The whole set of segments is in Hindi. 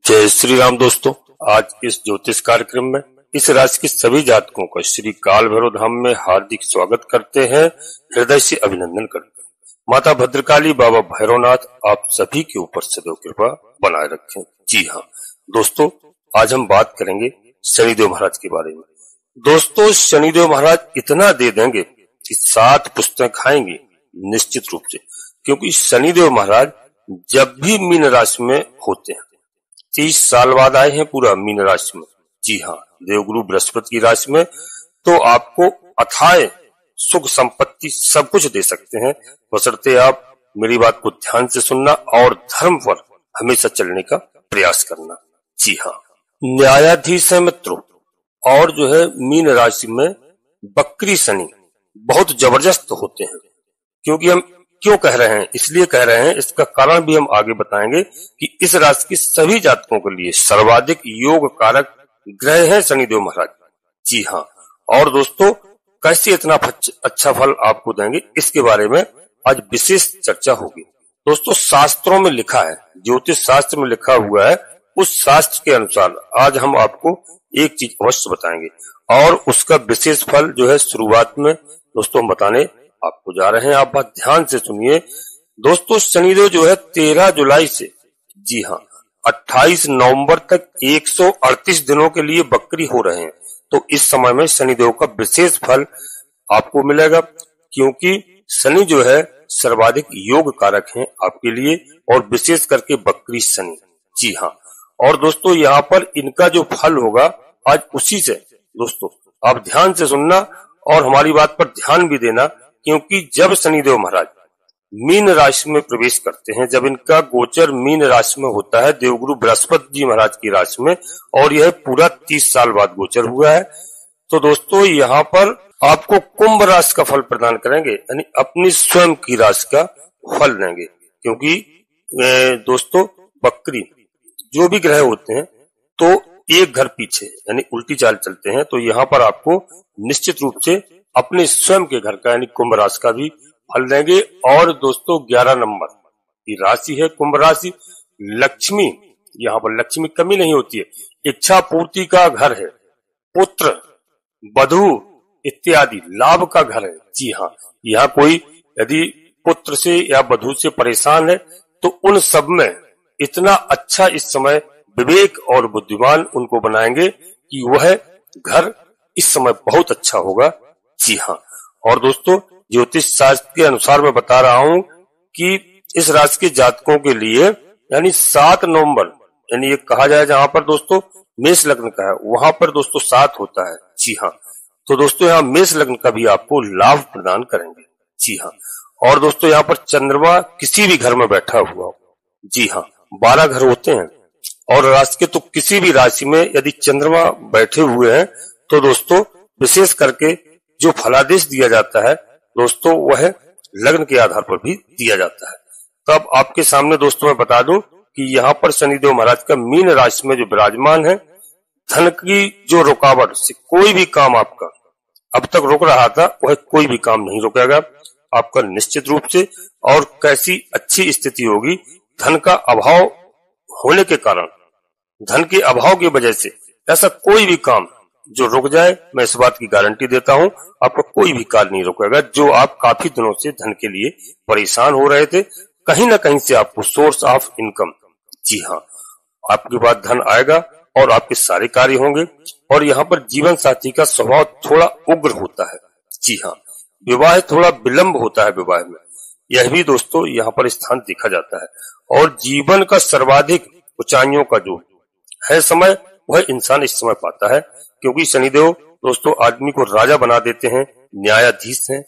जय श्री राम दोस्तों। आज इस ज्योतिष कार्यक्रम में इस राशि के सभी जातकों का श्री काल भैरव धाम में हार्दिक स्वागत करते हैं, हृदय से अभिनंदन करते हैं। माता भद्रकाली, बाबा भैरवनाथ आप सभी के ऊपर सदैव कृपा बनाए रखें। जी हाँ दोस्तों, आज हम बात करेंगे शनिदेव महाराज के बारे में। दोस्तों, शनिदेव महाराज इतना दे देंगे कि 7 पुस्तकें खाएंगे निश्चित रूप से, क्योंकि शनिदेव महाराज जब भी मीन राशि में होते हैं, 30 साल बाद आए हैं पूरा मीन राशि में। जी हाँ, देवगुरु बृहस्पति की राशि में, तो आपको अथाह सुख संपत्ति सब कुछ दे सकते हैं, बशर्ते आप मेरी बात को ध्यान से सुनना और धर्म पर हमेशा चलने का प्रयास करना। जी हाँ, न्यायाधीश है मित्रों, और जो है मीन राशि में बकरी शनि बहुत जबरदस्त होते हैं। क्योंकि हम क्यों कह रहे हैं, इसलिए कह रहे हैं, इसका कारण भी हम आगे बताएंगे कि इस राशि के सभी जातकों के लिए सर्वाधिक योग कारक ग्रह है शनिदेव महाराज। जी हाँ, और दोस्तों कैसे इतना अच्छा फल आपको देंगे, इसके बारे में आज विशेष चर्चा होगी। दोस्तों, शास्त्रों में लिखा है, ज्योतिष शास्त्र में लिखा हुआ है, उस शास्त्र के अनुसार आज हम आपको एक चीज अवश्य बताएंगे, और उसका विशेष फल जो है शुरुआत में दोस्तों हम बताने आपको जा रहे हैं। आप बात ध्यान से सुनिए दोस्तों। शनिदेव जो है 13 जुलाई से, जी हाँ, 28 नवंबर तक 138 दिनों के लिए बकरी हो रहे हैं। तो इस समय में शनिदेव का विशेष फल आपको मिलेगा, क्योंकि शनि जो है सर्वाधिक योग कारक हैं आपके लिए, और विशेष करके बकरी शनि। जी हाँ, और दोस्तों यहाँ पर इनका जो फल होगा आज उसी से दोस्तों आप ध्यान से सुनना और हमारी बात पर ध्यान भी देना, क्योंकि जब शनिदेव महाराज मीन राशि में प्रवेश करते हैं, जब इनका गोचर मीन राशि में होता है देवगुरु बृहस्पति जी महाराज की राशि में, और यह पूरा 30 साल बाद गोचर हुआ है, तो दोस्तों यहाँ पर आपको कुंभ राशि का फल प्रदान करेंगे, यानी अपनी स्वयं की राशि का फल देंगे। क्योंकि दोस्तों बकरी जो भी ग्रह होते हैं तो एक घर पीछे यानी उल्टी चाल चलते हैं, तो यहाँ पर आपको निश्चित रूप से अपने स्वयं के घर का यानी कुंभ राशि का भी फल देंगे। और दोस्तों 11 नंबर की राशि है कुंभ राशि। लक्ष्मी, यहाँ पर लक्ष्मी कमी नहीं होती है, इच्छा पूर्ति का घर है, पुत्र वधु इत्यादि लाभ का घर है। जी हाँ, यहाँ कोई यदि पुत्र से या वधु से परेशान है तो उन सब में इतना अच्छा इस समय विवेक और बुद्धिमान उनको बनाएंगे कि वह घर इस समय बहुत अच्छा होगा। जी हाँ, और दोस्तों ज्योतिष शास्त्र के अनुसार मैं बता रहा हूं कि इस राशि के जातकों के लिए यानी 7 नवंबर, यानी ये कहा जाए जहां पर दोस्तों मेष लग्न का है, वहां पर दोस्तों 7 होता है। जी हाँ, तो दोस्तों यहाँ मेष लग्न का भी आपको लाभ प्रदान करेंगे। जी हाँ, और दोस्तों यहाँ पर चंद्रमा किसी भी घर में बैठा हुआ हो, जी हाँ 12 घर होते हैं, और राशि के तो किसी भी राशि में यदि चंद्रमा बैठे हुए हैं तो दोस्तों विशेष करके जो फलादेश दिया जाता है दोस्तों वह लग्न के आधार पर भी दिया जाता है। तो अब आपके सामने दोस्तों मैं बता दूं कि यहाँ पर शनिदेव महाराज का मीन राशि में जो विराजमान है, धन की जो रुकावट से कोई भी काम आपका अब तक रुक रहा था वह कोई भी काम नहीं रुकेगा आपका निश्चित रूप से। और कैसी अच्छी स्थिति होगी, धन का अभाव होने के कारण, धन के अभाव की वजह से ऐसा कोई भी काम जो रुक जाए, मैं इस बात की गारंटी देता हूं आपका कोई भी कार्य नहीं रुकेगा। जो आप काफी दिनों से धन के लिए परेशान हो रहे थे, कहीं ना कहीं से आपको सोर्स ऑफ इनकम, जी हाँ, आपके पास धन आएगा और आपके सारे कार्य होंगे। और यहाँ पर जीवन साथी का स्वभाव थोड़ा उग्र होता है। जी हाँ, विवाह थोड़ा विलंब होता है विवाह में, यह भी दोस्तों यहाँ पर स्थान देखा जाता है। और जीवन का सर्वाधिक ऊंचाइयों का जो है समय, वह इंसान इस समय पाता है, क्योंकि शनिदेव दोस्तों आदमी को राजा बना देते हैं, न्यायाधीश हैं।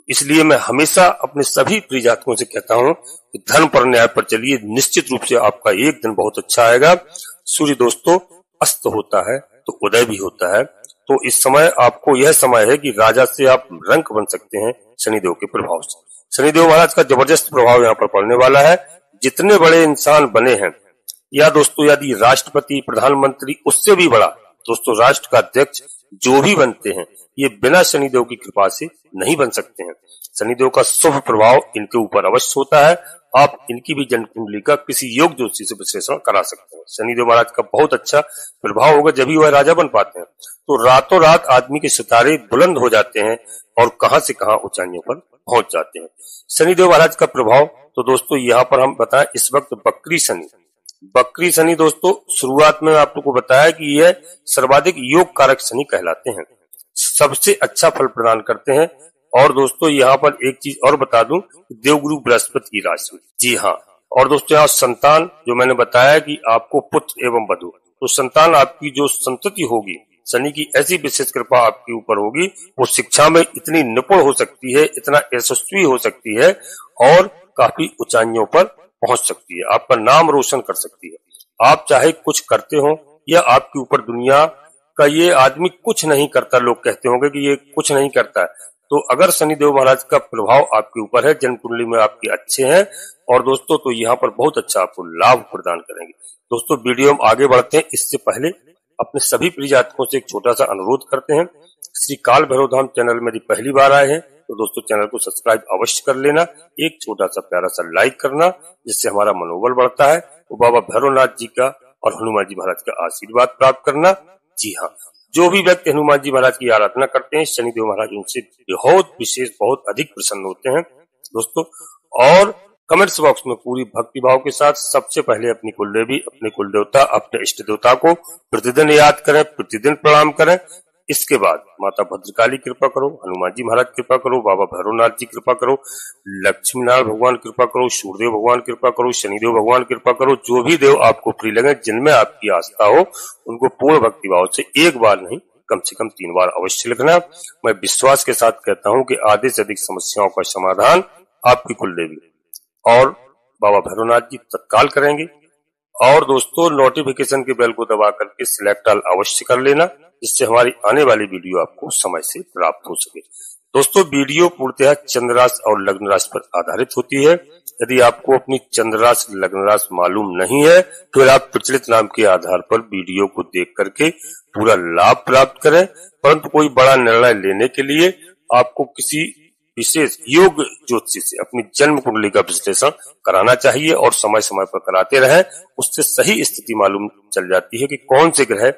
इसलिए मैं हमेशा अपने सभी प्रिय जातकों से कहता हूं कि धर्म पर न्याय पर चलिए, निश्चित रूप से आपका एक दिन बहुत अच्छा आएगा। सूर्य दोस्तों अस्त होता है तो उदय भी होता है, तो इस समय आपको यह समय है कि राजा से आप रंक बन सकते हैं शनिदेव के प्रभाव से। शनिदेव महाराज का जबरदस्त प्रभाव यहाँ पर पड़ने वाला है। जितने बड़े इंसान बने हैं, या दोस्तों यदि राष्ट्रपति, प्रधानमंत्री, उससे भी बड़ा दोस्तों राष्ट्र का अध्यक्ष जो भी बनते हैं ये बिना शनिदेव की कृपा से नहीं बन सकते हैं। शनिदेव का शुभ प्रभाव इनके ऊपर अवश्य होता है। आप इनकी भी जन्म कुंडली का किसी योग ज्योतिषी से विश्लेषण करा सकते हैं। शनिदेव महाराज का बहुत अच्छा प्रभाव होगा, जब भी वह राजा बन पाते हैं। तो रातों रात आदमी के सितारे बुलंद हो जाते हैं और कहां से कहां ऊंचाइयों पर पहुंच जाते हैं। शनिदेव महाराज का प्रभाव तो दोस्तों यहाँ पर हम बताएं, इस वक्त बकरी शनि दोस्तों शुरुआत में आपको बताया कि यह सर्वाधिक योग कारक शनि कहलाते हैं, सबसे अच्छा फल प्रदान करते हैं। और दोस्तों यहाँ पर एक चीज और बता दूं, देवगुरु बृहस्पति की राशि, जी हाँ। और दोस्तों यहाँ संतान, जो मैंने बताया कि आपको पुत्र एवं वधु, तो संतान आपकी जो संतति होगी, शनि की ऐसी विशेष कृपा आपके ऊपर होगी, वो शिक्षा में इतनी निपुण हो सकती है, इतना यशस्वी हो सकती है और काफी ऊंचाइयों पर पहुंच सकती है, आपका नाम रोशन कर सकती है। आप चाहे कुछ करते हो या आपके ऊपर दुनिया का ये आदमी कुछ नहीं करता, लोग कहते होंगे कि ये कुछ नहीं करता है, तो अगर शनिदेव महाराज का प्रभाव आपके ऊपर है, जन्म कुंडली में आपके अच्छे हैं और दोस्तों तो यहाँ पर बहुत अच्छा आपको लाभ प्रदान करेंगे। दोस्तों वीडियो में आगे बढ़ते हैं, इससे पहले अपने सभी प्रिय जातकों से एक छोटा सा अनुरोध करते हैं। श्री काल भैरव धाम चैनल में यदि पहली बार आए हैं तो दोस्तों चैनल को सब्सक्राइब अवश्य कर लेना, एक छोटा सा प्यारा सा लाइक करना, जिससे हमारा मनोबल बढ़ता है। वो बाबा भैरवनाथ जी का और हनुमान जी महाराज का आशीर्वाद प्राप्त करना। जी हाँ, जो भी व्यक्ति हनुमान जी महाराज की आराधना करते हैं, शनिदेव महाराज उनसे बहुत विशेष, बहुत अधिक प्रसन्न होते हैं दोस्तों। और कमेंट्स बॉक्स में पूरी भक्ति भाव के साथ सबसे पहले अपनी कुलदेवी, अपने कुल देवता, अपने इष्ट देवता को प्रतिदिन याद करें, प्रतिदिन प्रणाम करें। इसके बाद माता भद्रकाली कृपा करो, हनुमान जी महाराज कृपा करो, बाबा भैरवनाथ जी कृपा करो, लक्ष्मी नारायण भगवान कृपा करो, सूर्यदेव भगवान कृपा करो, शनिदेव भगवान कृपा करो। जो भी देव आपको प्रिय लगे, जिनमें आपकी आस्था हो, उनको पूर्ण भक्ति भाव से एक बार नहीं कम से कम 3 बार अवश्य लिखना। मैं विश्वास के साथ कहता हूँ कि आधे से अधिक समस्याओं का समाधान आपकी कुलदेवी और बाबा भैरवनाथ जी तत्काल करेंगे। और दोस्तों नोटिफिकेशन के बेल को दबा करके सिलेक्ट ऑल अवश्य कर लेना, जिससे हमारी आने वाली वीडियो आपको समय से प्राप्त हो सके। दोस्तों वीडियो पूर्णतः चंद्र राशि और लग्न राशि पर आधारित होती है। यदि आपको अपनी चंद्र राशि लग्न राशि मालूम नहीं है, तो फिर आप प्रचलित नाम के आधार पर वीडियो को देख करके पूरा लाभ प्राप्त करें। परंतु कोई बड़ा निर्णय लेने के लिए आपको किसी विशेष योग ज्योतिषी से अपनी जन्म कुंडली का विश्लेषण कराना चाहिए और समय समय पर कराते रहें। उससे सही स्थिति मालूम चल जाती है कि कौन से ग्रह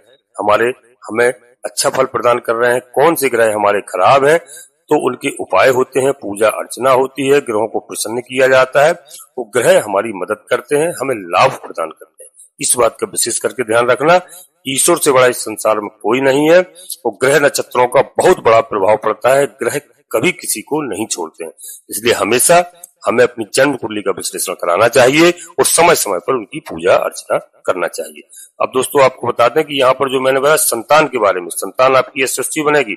हमें अच्छा फल प्रदान कर रहे हैं, कौन से ग्रह हमारे खराब हैं। तो उनके उपाय होते हैं, पूजा अर्चना होती है, ग्रहों को प्रसन्न किया जाता है, वो ग्रह हमारी मदद करते हैं, हमें लाभ प्रदान करते हैं। इस बात का विशेष करके ध्यान रखना। ईश्वर से बड़ा इस संसार में कोई नहीं है। वो ग्रह नक्षत्रों का बहुत बड़ा प्रभाव पड़ता है, ग्रह कभी किसी को नहीं छोड़ते हैं। इसलिए हमेशा हमें अपनी जन्म कुंडली का विश्लेषण कराना चाहिए और समय समय पर उनकी पूजा अर्चना करना चाहिए। अब दोस्तों आपको बता दें कि यहाँ पर जो मैंने बताया संतान के बारे में, संतान आपकी यशस्वी बनेगी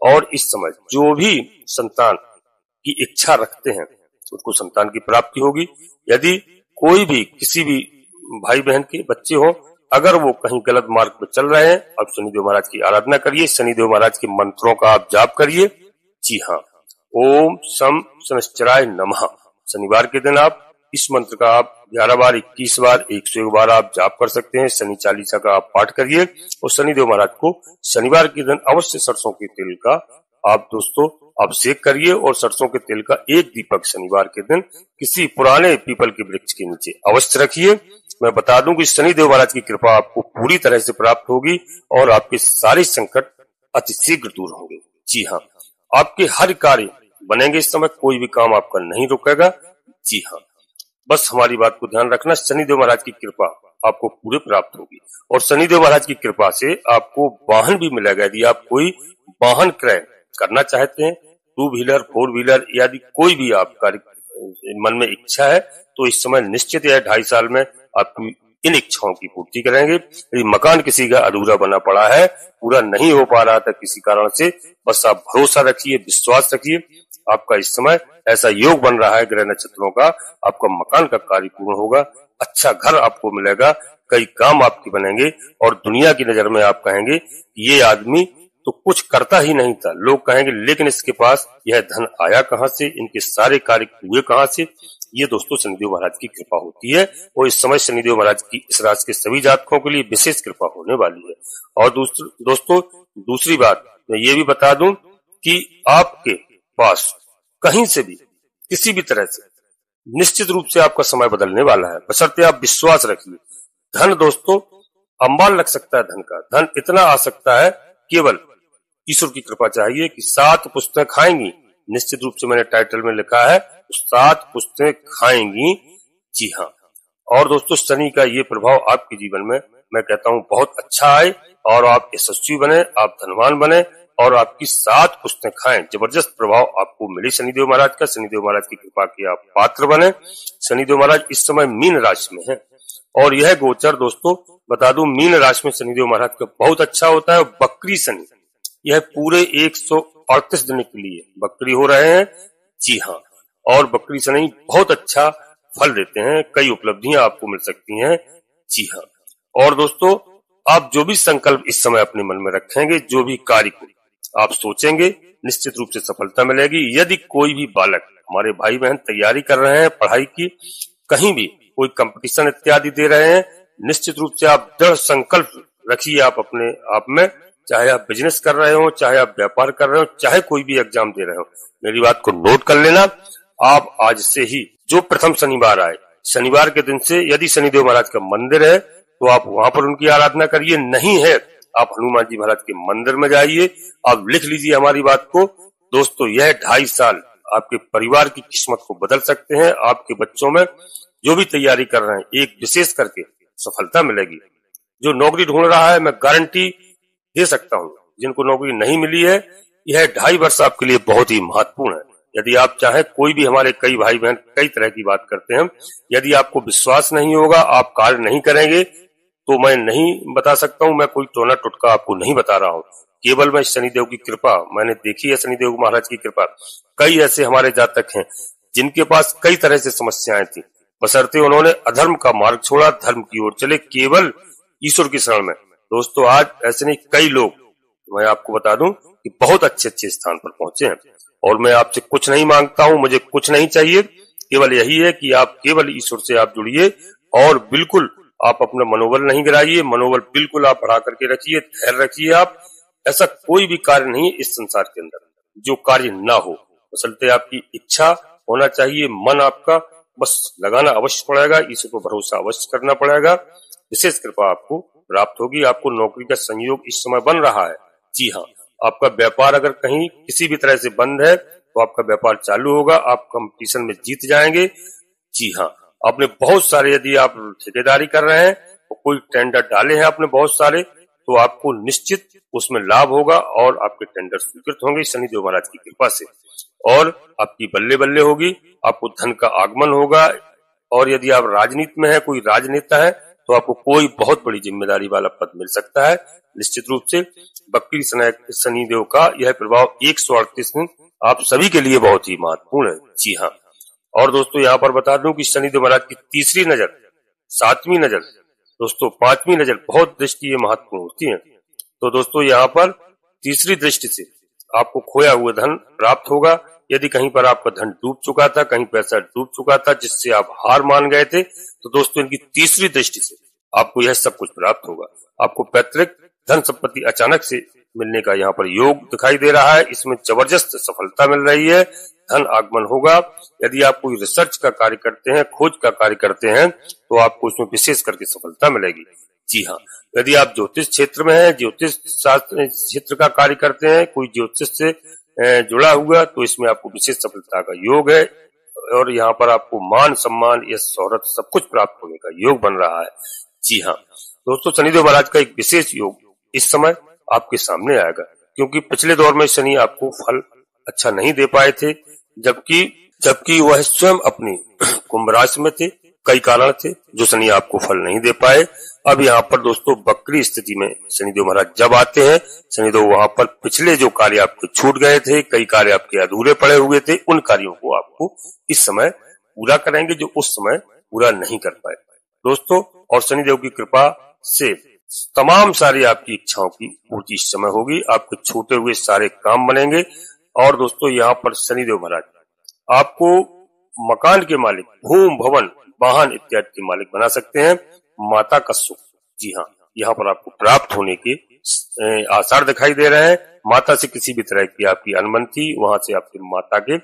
और इस समय जो भी संतान की इच्छा रखते हैं उनको संतान की प्राप्ति होगी। यदि कोई भी किसी भी भाई बहन के बच्चे हो, अगर वो कहीं गलत मार्ग पर चल रहे हैं, अब शनिदेव महाराज की आराधना करिए, शनिदेव महाराज के मंत्रों का आप जाप करिए। जी हाँ, ओम शम शनिश्चराय नमः। शनिवार के दिन आप इस मंत्र का आप 11 बार, 21 बार, 101 बार आप जाप कर सकते हैं। शनि चालीसा का आप पाठ करिए और शनिदेव महाराज को शनिवार के दिन अवश्य सरसों के तेल का आप दोस्तों अभिषेक करिए और सरसों के तेल का एक दीपक शनिवार के दिन किसी पुराने पीपल के वृक्ष के नीचे अवश्य रखिए। मैं बता दूं कि शनिदेव महाराज की कृपा आपको पूरी तरह से प्राप्त होगी और आपके सारे संकट अतिशीघ्र दूर होंगे। जी हाँ, आपके हर कार्य बनेंगे। इस समय कोई भी काम आपका नहीं रुकेगा। जी हाँ, बस हमारी बात को ध्यान रखना। शनिदेव महाराज की कृपा आपको पूरे प्राप्त होगी और शनिदेव महाराज की कृपा से आपको वाहन भी मिलेगा। यदि आप कोई वाहन क्रय करना चाहते हैं, 2 व्हीलर 4 व्हीलर यदि कोई भी आपका मन में इच्छा है, तो इस समय निश्चित है 2.5 साल में आपकी इन इच्छाओं की पूर्ति करेंगे। यदि मकान किसी का अधूरा बना पड़ा है, पूरा नहीं हो पा रहा था किसी कारण से, बस आप भरोसा रखिए, विश्वास रखिए, आपका इस समय ऐसा योग बन रहा है ग्रह नक्षत्रों का, आपका मकान का कार्य पूर्ण होगा, अच्छा घर आपको मिलेगा, कई काम आपके बनेंगे और दुनिया की नजर में आप कहेंगे ये आदमी तो कुछ करता ही नहीं था। लोग कहेंगे लेकिन इसके पास यह धन आया कहां से, इनके सारे कार्य हुए कहां से। ये दोस्तों शनिदेव महाराज की कृपा होती है और इस समय शनिदेव महाराज की इस राशि के सभी जातकों के लिए विशेष कृपा होने वाली है। और दोस्तों दूसरी बात मैं ये भी बता दूं कि आपके पास कहीं से भी किसी भी तरह से निश्चित रूप से आपका समय बदलने वाला है, बशर्ते आप विश्वास रखिए। धन दोस्तों अंबाल लग सकता है, धन का धन इतना आ सकता है, केवल ईश्वर की कृपा चाहिए कि 7 पुस्तकें खाएंगी। निश्चित रूप से मैंने टाइटल में लिखा है 7 पुस्तकें खाएंगी। जी हाँ। और दोस्तों शनि का ये प्रभाव आपके जीवन में मैं कहता हूँ बहुत अच्छा आए और आप यशस्वी बने, आप धनवान बने और आपकी 7 पुस्तकें खाएं। जबरदस्त प्रभाव आपको मिले शनिदेव महाराज का। शनिदेव महाराज की कृपा के आप पात्र बने। शनिदेव महाराज इस समय मीन राशि में है और यह गोचर दोस्तों बता दूं मीन राशि में शनिदेव महाराज का बहुत अच्छा होता है। बकरी शनि यह पूरे 138 दिन के लिए बकरी हो रहे हैं। जी हाँ। और बकरी शनि बहुत अच्छा फल देते हैं, कई उपलब्धियां आपको मिल सकती हैं। जी हाँ। और दोस्तों आप जो भी संकल्प इस समय अपने मन में रखेंगे, जो भी कार्य को आप सोचेंगे, निश्चित रूप से सफलता मिलेगी। यदि कोई भी बालक हमारे भाई बहन तैयारी कर रहे हैं पढ़ाई की, कहीं भी कोई कंपटीशन इत्यादि दे रहे हैं, निश्चित रूप से आप दृढ़ संकल्प रखिए आप अपने आप में, चाहे आप बिजनेस कर रहे हो, चाहे आप व्यापार कर रहे हो, चाहे कोई भी एग्जाम दे रहे हो। मेरी बात को नोट कर लेना। आप आज से ही जो प्रथम शनिवार आए, शनिवार के दिन से यदि शनिदेव महाराज का मंदिर है तो आप वहां पर उनकी आराधना करिए, नहीं है आप हनुमान जी महाराज के मंदिर में जाइए। आप लिख लीजिए हमारी बात को। दोस्तों यह 2.5 साल आपके परिवार की किस्मत को बदल सकते हैं। आपके बच्चों में जो भी तैयारी कर रहे हैं एक विशेष करके सफलता मिलेगी। जो नौकरी ढूंढ रहा है मैं गारंटी दे सकता हूँ, जिनको नौकरी नहीं मिली है यह 2.5 वर्ष आपके लिए बहुत ही महत्वपूर्ण है। यदि आप चाहें, कोई भी हमारे कई भाई बहन कई तरह की बात करते हैं, यदि आपको विश्वास नहीं होगा, आप कार्य नहीं करेंगे तो मैं नहीं बता सकता हूँ। मैं कोई टोना टुटका आपको नहीं बता रहा हूँ, केवल मैं शनिदेव की कृपा मैंने देखी है। शनिदेव महाराज की कृपा, कई ऐसे हमारे जातक हैं जिनके पास कई तरह से समस्याएं थी, बशर्ते उन्होंने अधर्म का मार्ग छोड़ा, धर्म की ओर चले, केवल ईश्वर की शरण में। दोस्तों आज ऐसे नहीं कई लोग मैं आपको बता दूं कि बहुत अच्छे अच्छे स्थान पर पहुंचे हैं। और मैं आपसे कुछ नहीं मांगता हूं, मुझे कुछ नहीं चाहिए, केवल यही है कि आप केवल ईश्वर से आप जुड़िए और बिल्कुल आप अपना मनोबल नहीं गिराइए, मनोबल बिल्कुल आप बढ़ा करके रखिए, धैर्य रखिए। आप ऐसा कोई भी कार्य नहीं है इस संसार के अंदर जो कार्य ना हो, बशर्ते आपकी इच्छा होना चाहिए, मन आपका बस लगाना अवश्य पड़ेगा, ईश्वर को भरोसा अवश्य करना पड़ेगा। विशेष कृपा आपको प्राप्त होगी। आपको नौकरी का संयोग इस समय बन रहा है। जी हाँ। आपका व्यापार अगर कहीं किसी भी तरह से बंद है तो आपका व्यापार चालू होगा, आप कंपटीशन में जीत जाएंगे। जी हाँ। आपने बहुत सारे, यदि आप ठेकेदारी कर रहे हैं तो कोई टेंडर डाले हैं आपने बहुत सारे, तो आपको निश्चित उसमें लाभ होगा और आपके टेंडर स्वीकृत होंगे शनिदेव महाराज की कृपा से, और आपकी बल्ले बल्ले होगी, आपको धन का आगमन होगा। और यदि आप राजनीति में है, कोई राजनेता है, तो आपको कोई बहुत बड़ी जिम्मेदारी वाला पद मिल सकता है। निश्चित रूप से बकरी शनिदेव का यह प्रभाव 138 दिन आप सभी के लिए बहुत ही महत्वपूर्ण है। जी हाँ। और दोस्तों यहाँ पर बता दूं कि शनिदेव महाराज की तीसरी नजर, 7वीं नजर, दोस्तों 5वीं नजर, बहुत दृष्टि ये महत्वपूर्ण होती है। तो दोस्तों यहाँ पर तीसरी दृष्टि से आपको खोया हुआ धन प्राप्त होगा। यदि कहीं पर आपका धन डूब चुका था, कहीं पैसा डूब चुका था जिससे आप हार मान गए थे, तो दोस्तों इनकी तीसरी दृष्टि से आपको यह सब कुछ प्राप्त होगा। आपको पैतृक धन संपत्ति अचानक से मिलने का यहाँ पर योग दिखाई दे रहा है। इसमें जबरदस्त सफलता मिल रही है, धन आगमन होगा। यदि आप कोई रिसर्च का कार्य करते हैं, खोज का कार्य करते हैं, तो आपको इसमें विशेष करके सफलता मिलेगी। जी हाँ। यदि आप ज्योतिष क्षेत्र में हैं, ज्योतिष शास्त्र क्षेत्र का कार्य करते हैं, कोई ज्योतिष से जुड़ा हुआ, तो इसमें आपको विशेष सफलता का योग है और यहाँ पर आपको मान सम्मान यश शोहरत सब कुछ प्राप्त होने का योग बन रहा है। जी हाँ दोस्तों, शनिदेव महाराज का एक विशेष योग इस समय आपके सामने आएगा, क्योंकि पिछले दौर में शनि आपको फल अच्छा नहीं दे पाए थे, जबकि वह स्वयं अपनी कुंभ राशि में थे। कई कारण थे जो शनि आपको फल नहीं दे पाए। अब यहाँ पर दोस्तों बकरी स्थिति में शनिदेव महाराज जब आते हैं, शनिदेव वहां पर पिछले जो कार्य आपके छूट गए थे, कई कार्य आपके अधूरे पड़े हुए थे, उन कार्यों को आपको इस समय पूरा करेंगे जो उस समय पूरा नहीं कर पाए दोस्तों। और शनिदेव की कृपा से तमाम सारी आपकी इच्छाओं की पूर्ति इस समय होगी, आपके छूटे हुए सारे काम बनेंगे। और दोस्तों यहाँ पर शनिदेव महाराज आपको मकान के मालिक, भूमि भवन वाहन इत्यादि के मालिक बना सकते हैं। माता का सुख, जी हाँ, यहाँ पर आपको प्राप्त होने के आसार दिखाई दे रहे हैं। माता से किसी भी तरह की आपकी अनबन, वहां से आपकी माता के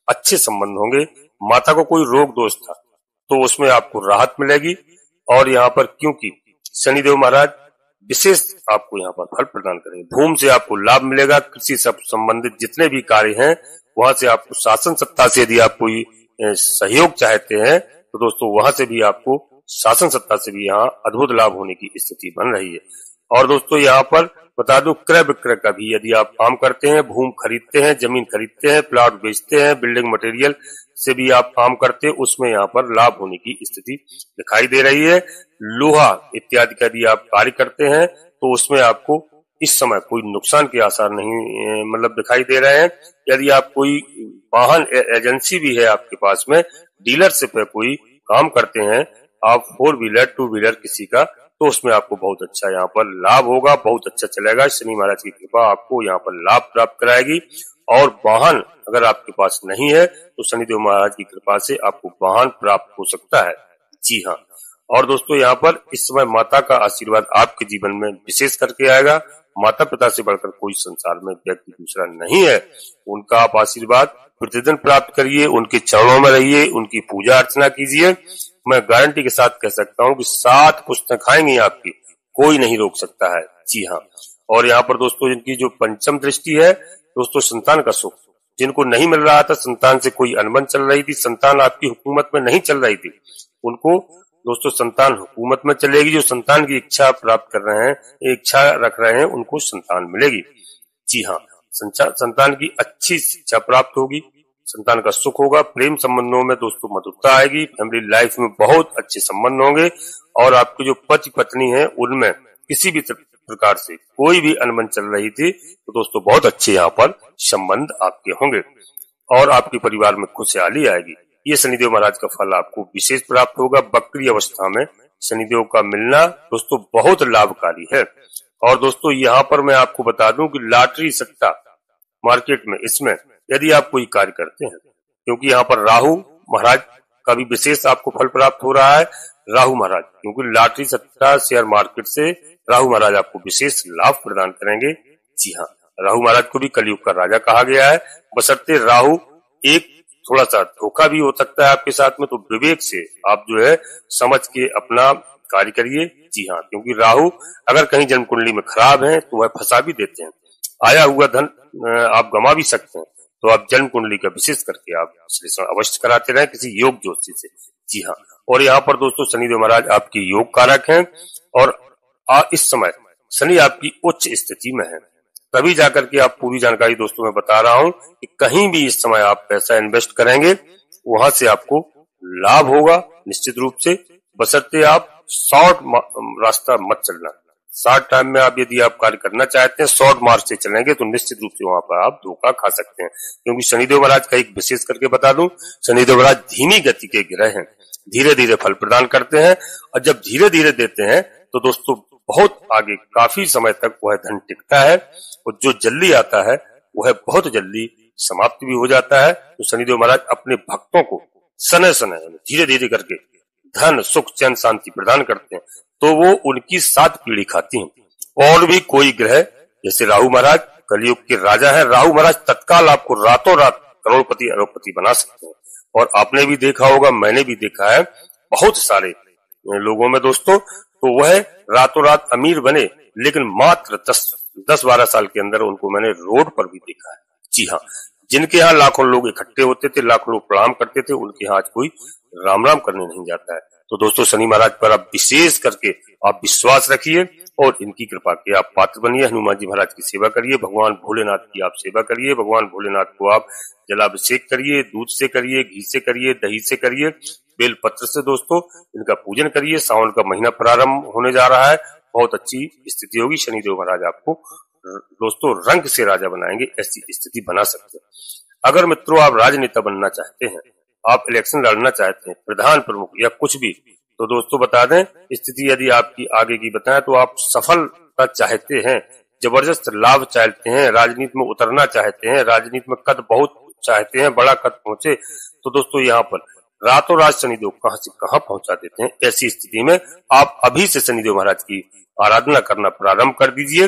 अच्छे संबंध होंगे। माता को कोई रोग दोष था तो उसमें आपको राहत मिलेगी। और यहाँ पर क्योंकि शनिदेव महाराज विशेष आपको यहाँ पर फल प्रदान करेंगे, भूमि से आपको लाभ मिलेगा। कृषि से संबंधित जितने भी कार्य हैं वहां से आपको, शासन सत्ता से यदि आप कोई सहयोग चाहते हैं तो दोस्तों वहां से भी आपको, शासन सत्ता से भी यहाँ अद्भुत लाभ होने की स्थिति बन रही है। और दोस्तों यहाँ पर बता दूं, क्रय विक्रय का भी यदि आप काम करते हैं, भूमि खरीदते हैं, जमीन खरीदते हैं, प्लॉट बेचते हैं, बिल्डिंग मटेरियल से भी आप काम करते हैं, उसमें यहाँ पर लाभ होने की स्थिति दिखाई दे रही है। लोहा इत्यादि का यदि आप कार्य करते हैं तो उसमें आपको इस समय कोई नुकसान के आसार नहीं मतलब दिखाई दे रहे हैं। यदि आप कोई वाहन एजेंसी भी है आपके पास में, डीलरशिप है, कोई काम करते हैं आप, 4 व्हीलर 2 व्हीलर किसी का, तो उसमें आपको बहुत अच्छा यहाँ पर लाभ होगा, बहुत अच्छा चलेगा। शनि महाराज की कृपा आपको यहाँ पर लाभ प्राप्त कराएगी। और वाहन अगर आपके पास नहीं है तो शनिदेव महाराज की कृपा से आपको वाहन प्राप्त हो सकता है। जी हाँ। और दोस्तों यहाँ पर इस समय माता का आशीर्वाद आपके जीवन में विशेष करके आएगा। माता पिता से बढ़कर कोई संसार में व्यक्ति दूसरा नहीं है। उनका आप आशीर्वाद प्रतिदिन प्राप्त करिए, उनके चरणों में रहिए, उनकी पूजा अर्चना कीजिए। मैं गारंटी के साथ कह सकता हूँ कि 7 पुस्तकें खाएंगी आपकी, कोई नहीं रोक सकता है। जी हाँ। और यहाँ पर दोस्तों जिनकी जो पंचम दृष्टि है, दोस्तों संतान का सुख, जिनको नहीं मिल रहा था, संतान से कोई अनबन चल रही थी, संतान आपकी हुकूमत में नहीं चल रही थी, उनको दोस्तों संतान हुकूमत में चलेगी। जो संतान की इच्छा प्राप्त कर रहे हैं, इच्छा रख रहे हैं, उनको संतान मिलेगी। जी हाँ। संतान की अच्छी शिक्षा प्राप्त होगी, संतान का सुख होगा। प्रेम संबंधों में दोस्तों मधुरता आएगी, फैमिली लाइफ में बहुत अच्छे संबंध होंगे। और आपकी जो पति पत्नी है उनमें किसी भी प्रकार से कोई भी अनबन चल रही थी तो दोस्तों बहुत अच्छे यहाँ पर संबंध आपके होंगे और आपके परिवार में खुशहाली आएगी। ये शनिदेव महाराज का फल आपको विशेष प्राप्त होगा। बकरी अवस्था में शनिदेव का मिलना दोस्तों बहुत लाभकारी है। और दोस्तों यहाँ पर मैं आपको बता दूं कि लॉटरी सट्टा मार्केट में, इसमें यदि आप कोई कार्य करते हैं, क्योंकि यहाँ पर राहु महाराज का भी विशेष आपको फल प्राप्त हो रहा है। राहु महाराज, क्योंकि लॉटरी सट्टा शेयर मार्केट से राहु महाराज आपको विशेष लाभ प्रदान करेंगे। जी हाँ। राहु महाराज को भी कलयुग का राजा कहा गया है, बशर्ते राहु एक थोड़ा सा धोखा भी हो सकता है आपके साथ में, तो विवेक से आप जो है समझ के अपना कार्य करिए। जी हाँ। क्योंकि राहु अगर कहीं जन्म कुंडली में खराब है तो वह फंसा भी देते हैं, आया हुआ धन आप गंवा भी सकते हैं। तो आप जन्म कुंडली का विशेष करके आप विश्लेषण अवश्य कराते रहे किसी योग ज्योतिषी से। जी हाँ। और यहाँ पर दोस्तों शनिदेव महाराज आपके योग कारक हैं और इस समय शनि आपकी उच्च स्थिति में है, तभी जाकर के आप पूरी जानकारी दोस्तों मैं बता रहा हूं कि कहीं भी इस समय आप पैसा इन्वेस्ट करेंगे वहां से आपको लाभ होगा निश्चित रूप से, बशर्ते आप शॉर्ट रास्ता मत चलना। शॉर्ट टाइम में आप यदि आप कार्य करना चाहते हैं, शॉर्ट मार्च से चलेंगे तो निश्चित रूप से वहां पर आप धोखा खा सकते हैं। क्योंकि शनिदेव महाराज का एक विशेष करके बता दूं, शनिदेव महाराज धीमी गति के ग्रह हैं, धीरे धीरे फल प्रदान करते हैं। और जब धीरे धीरे देते हैं तो दोस्तों बहुत आगे काफी समय तक वह धन टिकता है, और जो जल्दी आता है वह बहुत जल्दी समाप्त भी हो जाता है। तो शनिदेव महाराज अपने भक्तों को समय समय धीरे धीरे करके धन सुख चैन शांति प्रदान करते हैं, तो वो उनकी 7 पीढ़ी खाती हैं। और भी कोई ग्रह जैसे राहु महाराज कलयुग के राजा है, राहु महाराज तत्काल आपको रातों रात करोड़पति अरबपति बना सकते हैं। और आपने भी देखा होगा, मैंने भी देखा है बहुत सारे लोगों में दोस्तों, तो वह रातों रात अमीर बने, लेकिन मात्र 10-12 साल के अंदर उनको मैंने रोड पर भी देखा है। जी हाँ। जिनके यहाँ लाखों लोग इकट्ठे होते थे, लाखों लोग प्रणाम करते थे, उनके यहाँ आज कोई राम राम करने नहीं जाता है। तो दोस्तों शनि महाराज पर आप विशेष करके आप विश्वास रखिए और इनकी कृपा के आप पात्र बनिए। हनुमान जी महाराज की सेवा करिए, भगवान भोलेनाथ की आप सेवा करिए, भगवान भोलेनाथ को आप जलाभिषेक करिए, दूध से करिए, घी से करिए, दही से करिए, बेल पत्र से दोस्तों इनका पूजन करिए। सावन का महीना प्रारंभ होने जा रहा है, बहुत अच्छी स्थिति होगी। शनिदेव महाराज आपको दोस्तों रंग से राजा बनाएंगे, ऐसी स्थिति बना सकते हैं। अगर मित्रों आप राजनेता बनना चाहते हैं, आप इलेक्शन लड़ना चाहते हैं, प्रधान प्रमुख या कुछ भी, तो दोस्तों बता दें स्थिति यदि आपकी आगे की बताएं तो आप सफलता चाहते हैं, जबरदस्त लाभ चाहते हैं, राजनीति में उतरना चाहते हैं, राजनीति में कद बहुत चाहते हैं, बड़ा कद पहुंचे, तो दोस्तों यहाँ पर रातों रात शनिदेव कहां से कहां पहुंचा देते हैं। ऐसी स्थिति में आप अभी से शनिदेव महाराज की आराधना करना प्रारंभ कर दीजिए।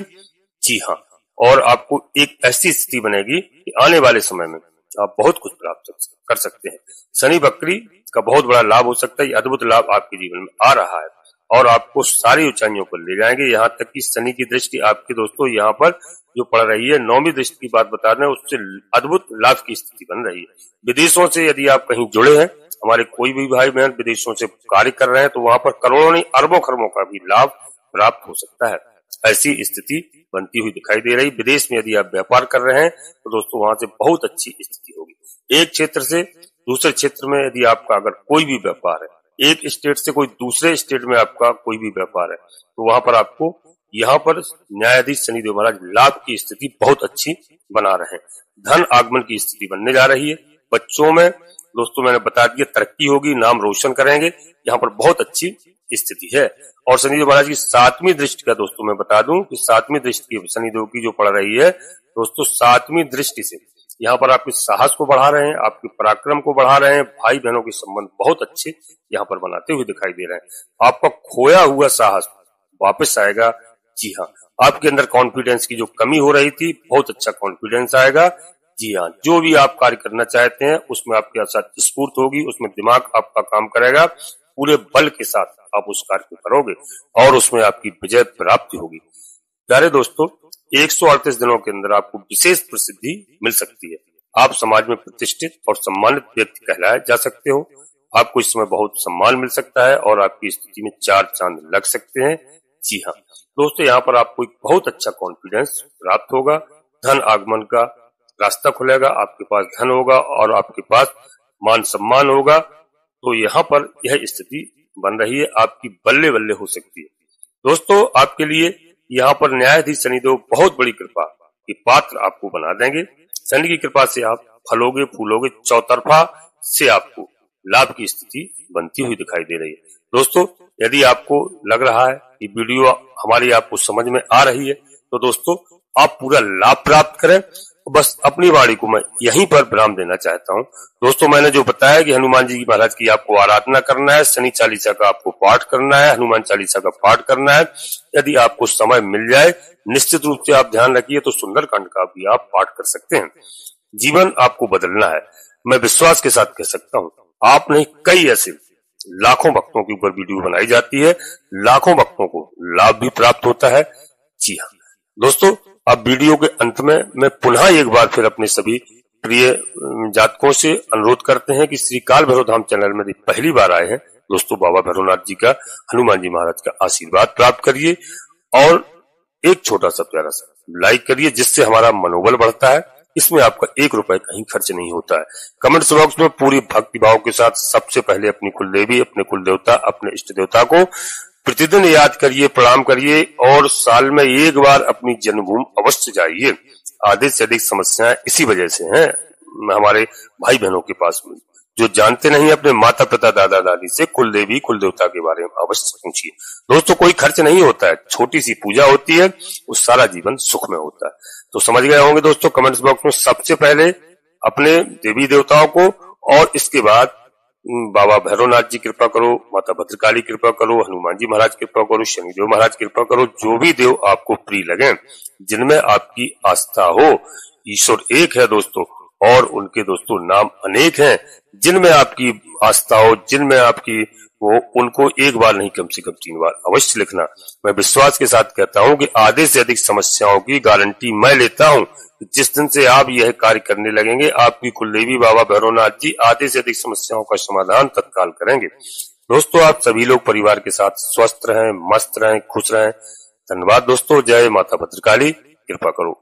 जी हाँ, और आपको एक ऐसी स्थिति बनेगी कि आने वाले समय में आप बहुत कुछ प्राप्त कर सकते हैं। शनि बकरी का बहुत बड़ा लाभ हो सकता है। ये अद्भुत लाभ आपके जीवन में आ रहा है और आपको सारी ऊंचाइयों पर ले जाएंगे। यहाँ तक कि शनि की दृष्टि आपके दोस्तों यहाँ पर जो पड़ रही है, 9वीं दृष्टि की बात बता रहे हैं, उससे अद्भुत लाभ की स्थिति बन रही है। विदेशों से यदि आप कहीं जुड़े हैं, हमारे कोई भी भाई बहन विदेशों से कार्य कर रहे हैं, तो वहां पर करोड़ों नहीं अरबों खरबों का भी लाभ प्राप्त हो सकता है। ऐसी स्थिति बनती हुई दिखाई दे रही। विदेश में यदि आप व्यापार कर रहे हैं तो दोस्तों वहां से बहुत अच्छी स्थिति होगी। एक क्षेत्र से दूसरे क्षेत्र में यदि आपका अगर कोई भी व्यापार है, एक स्टेट से कोई दूसरे स्टेट में आपका कोई भी व्यापार है, तो वहां पर आपको यहाँ पर न्यायाधीश शनिदेव महाराज लाभ की स्थिति बहुत अच्छी बना रहे हैं। धन आगमन की स्थिति बनने जा रही है। बच्चों में दोस्तों मैंने बता दिया तरक्की होगी, नाम रोशन करेंगे। यहाँ पर बहुत अच्छी स्थिति है। और शनिदेव महाराज की 7वीं दृष्टि का दोस्तों मैं बता दूं कि 7वीं दृष्टि शनिदेव की जो पड़ रही है दोस्तों, 7वीं दृष्टि से यहाँ पर आपके साहस को बढ़ा रहे हैं, आपके पराक्रम को बढ़ा रहे हैं। भाई बहनों के संबंध बहुत अच्छे यहाँ पर बनाते हुए दिखाई दे रहे हैं। आपका खोया हुआ साहस वापस आएगा। जी हाँ, आपके अंदर कॉन्फिडेंस की जो कमी हो रही थी, बहुत अच्छा कॉन्फिडेंस आएगा। जी हाँ, जो भी आप कार्य करना चाहते हैं उसमें आपके साथ स्फूर्त होगी, उसमें दिमाग आपका काम करेगा। पूरे बल के साथ आप उस कार्य को करोगे और उसमें आपकी विजय प्राप्ति होगी। प्यारे दोस्तों, 138 दिनों के अंदर आपको विशेष प्रसिद्धि मिल सकती है। आप समाज में प्रतिष्ठित और सम्मानित व्यक्ति कहलाए जा सकते हो। आपको इस समय बहुत सम्मान मिल सकता है और आपकी स्थिति में 4 चांद लग सकते हैं। जी हाँ दोस्तों, यहाँ पर आपको एक बहुत अच्छा कॉन्फिडेंस प्राप्त होगा। धन आगमन का रास्ता खुलेगा, आपके पास धन होगा और आपके पास मान सम्मान होगा। तो यहाँ पर यह स्थिति बन रही है, आपकी बल्ले बल्ले हो सकती है। दोस्तों, आपके लिए यहाँ पर न्यायाधीश शनिदेव बहुत बड़ी कृपा के पात्र आपको बना देंगे। शनि की कृपा से आप फलोगे फूलोगे, चौतरफा से आपको लाभ की स्थिति बनती हुई दिखाई दे रही है। दोस्तों, यदि आपको लग रहा है कि वीडियो हमारी आपको समझ में आ रही है, तो दोस्तों आप पूरा लाभ प्राप्त करें। बस अपनी वाणी को मैं यहीं पर विराम देना चाहता हूं। दोस्तों, मैंने जो बताया कि हनुमान जी महाराज की आपको आराधना करना है, शनि चालीसा का आपको पाठ करना है, हनुमान चालीसा का पाठ करना है। यदि आपको समय मिल जाए, निश्चित रूप से आप ध्यान रखिए तो सुंदरकांड का भी आप पाठ कर सकते हैं। जीवन आपको बदलना है, मैं विश्वास के साथ कह सकता हूँ। आप नहीं, कई ऐसे लाखों भक्तों के ऊपर वीडियो बनाई जाती है, लाखों भक्तों को लाभ भी प्राप्त होता है। जी हाँ दोस्तों, अब वीडियो के अंत में मैं पुनः एक बार फिर अपने सभी प्रिय जातकों से अनुरोध करते हैं कि श्री काल भैरव धाम चैनल में पहली बार आए हैं दोस्तों, बाबा भैरवनाथ जी का, हनुमान जी महाराज का आशीर्वाद प्राप्त करिए और एक छोटा सा प्यारा सा लाइक करिए, जिससे हमारा मनोबल बढ़ता है। इसमें आपका 1 रुपए कहीं खर्च नहीं होता है। कमेंट्स बॉक्स में पूरी भक्ति भाव के साथ सबसे पहले अपनी कुलदेवी, अपने कुल देवता, अपने इष्ट देवता को प्रतिदिन याद करिए, प्रणाम करिए और साल में एक बार अपनी जन्मभूमि अवश्य जाइए। आधे से अधिक समस्याएं इसी वजह से हैं हमारे भाई बहनों के पास में, जो जानते नहीं अपने माता पिता दादा दादी से कुल देवी कुल देवता के बारे में अवश्य पूछिए। दोस्तों, कोई खर्च नहीं होता है, छोटी सी पूजा होती है, उस सारा जीवन सुख में होता है। तो समझ गए होंगे दोस्तों। कमेंट्स बॉक्स में सबसे पहले अपने देवी देवताओं को और इसके बाद बाबा भैरवनाथ जी कृपा करो, माता भद्रकाली कृपा करो, हनुमान जी महाराज कृपा करो, शनिदेव महाराज कृपा करो। जो भी देव आपको प्रिय लगे, जिनमें आपकी आस्था हो। ईश्वर एक है दोस्तों और उनके दोस्तों नाम अनेक हैं। जिनमें आपकी आस्था हो, जिनमें आपकी वो, उनको एक बार नहीं कम से कम 3 बार अवश्य लिखना। मैं विश्वास के साथ कहता हूं कि आधे से अधिक समस्याओं की गारंटी मैं लेता हूं। जिस दिन से आप यह कार्य करने लगेंगे, आपकी कुलदेवी बाबा भैरवनाथ जी आधे से अधिक समस्याओं का समाधान तत्काल करेंगे। दोस्तों, आप सभी लोग परिवार के साथ स्वस्थ रहें, मस्त रहें, खुश रहें। धन्यवाद दोस्तों। जय माता भद्रकाली, कृपा करो।